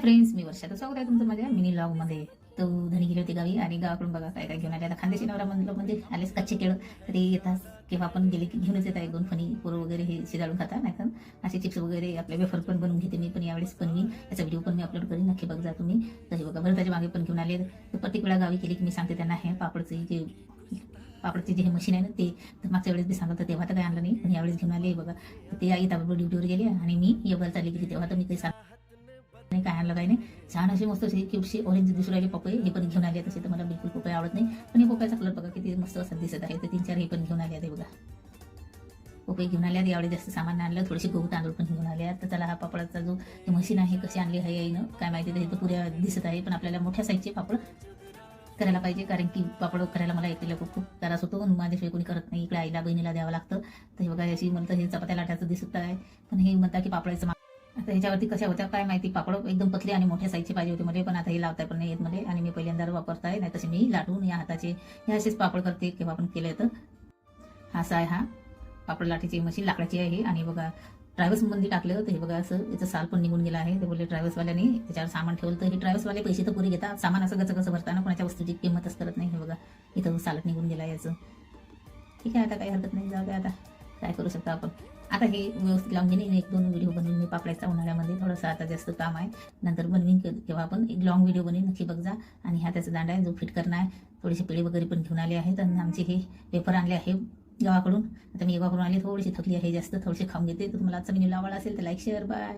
Friends, मी वर्षा. तर स्वागत आहे तुमचं माझ्या मिनी लॉग मध्ये. तो धनी गेली होती गावी आणि गावाकडून बघा काय काय घेऊन आले. आता खानदेशी नवरा म्हणलं म्हणजे आलेच कच्चे केळं, तर ते येतात किंवा आपण गेले की घेऊनच येतात. एक दोन फणी पोरं वगैरे हे शिजाळून खाता, नाही तर असे चिप्स वगैरे आपले वेफर पण बनवून घेते मी. पण यावेळेस पण मी याचा व्हिडिओ पण मी अपलोड करीन, नक्की बघा तुम्ही. तसे बघा बरं, त्याच्या मागे पण घेऊन आले. तर प्रत्येक वेळा गावी केली की मी सांगते त्यांना हे पापडचे जे हे मशीन आहे ना ते. तर मागच्या वेळेस मी सांगत होते तेव्हा तर काही आणलं नाही, पण यावेळेस घेऊन आले बघा. ते आई ताबडतोब ड्युटीवर गेले आणि मी योगाला चालली गेली. तेव्हा तर मी काही नाही काय आणलं काही नाही. छान असे मस्त असे क्यूटशी ऑरेंज दिसू राहिले पपई, हे पण घेऊन आले. तसे तर मला बिलकुल पपई आवडत नाही, पण हे पपईचा कलर बघा किती मस्त असं दिसत आहे. तर 3-4 हे पण घेऊन आले आहे बघा. पपई घेऊन आले. यावेळी जास्त सामान आणलं, थोडेसे गहू तांदूळ पण घेऊन आले. तर त्याला हा पापडाचा जो मशीन आहे कशी आणली आहे आईनं काय माहिती. तर पुऱ्या दिसत आहे, पण आपल्याला मोठ्या साईजचे पापड करायला पाहिजे, कारण की पापड करायला मला एकटीला खूप त्रास होतो. माझ्याशिवाय कोणी करत नाही. इकडे आईला बहिणीला द्यावं लागतं. तर हे बघा अशी म्हणतं हे चपात्या लाटायचं दिसत आहे, पण हे म्हणता की पापडाचं. आता ह्याच्यावरती कशा होत्या काय माहिती, पापड एकदम पतले आणि मोठ्या साईजचे पाहिजे होते मध्ये, पण आता हे लावताय पण नाही येत मध्ये. आणि मी पहिल्यांदा वापरताय, नाही तसे मी लाटून या हाताचे हे असेच पापड करते केव्हा पण केलं. तर असा आहे हा पापड लाटायची मशीन, लाकडाची आहे. आणि बघा ट्रॅव्हल्स मध्ये टाकलं तर हे बघा असं याचं साल पण निघून गेला आहे. ते बोलले ट्रॅव्हल्सवाल्याने त्याच्यावर सामान ठेवलं, तर हे ट्रॅव्हल्सवाले पैसे तर पुरे घेतात, सामान असं कसं भरताना कोणाच्या वस्तूची किंमतच करत नाही. हे बघा इथं सालट निघून गेला याचं. ठीक आहे, आता काही हरकत नाही, जाऊ द्या. आता काय करू शकता आपण. आता हे व्यवस्थित लावून घेणे. 1-2 व्हिडिओ बनवून मी पापडाचा उन्हाळ्यामध्ये थोडंसं आता जास्त काम आहे, नंतर बनवीन किंवा आपण एक लॉंग व्हिडिओ बनवून नक्की बघा. आणि हा त्याचा दांडा आहे जो फिट करणार आहे. थोडीशी पिळे वगैरे पण घेऊन आले आहेत. आणि आमचे हे पेपर आणले आहे गावाकडून. आता मी गावाकडून आले, थोडीशी थकली आहे जास्त, थोडीशी खाऊन घेते. तर तुम्हाला आजचा व्हिडिओ आवडला असेल तर लाईक शेअर बाय.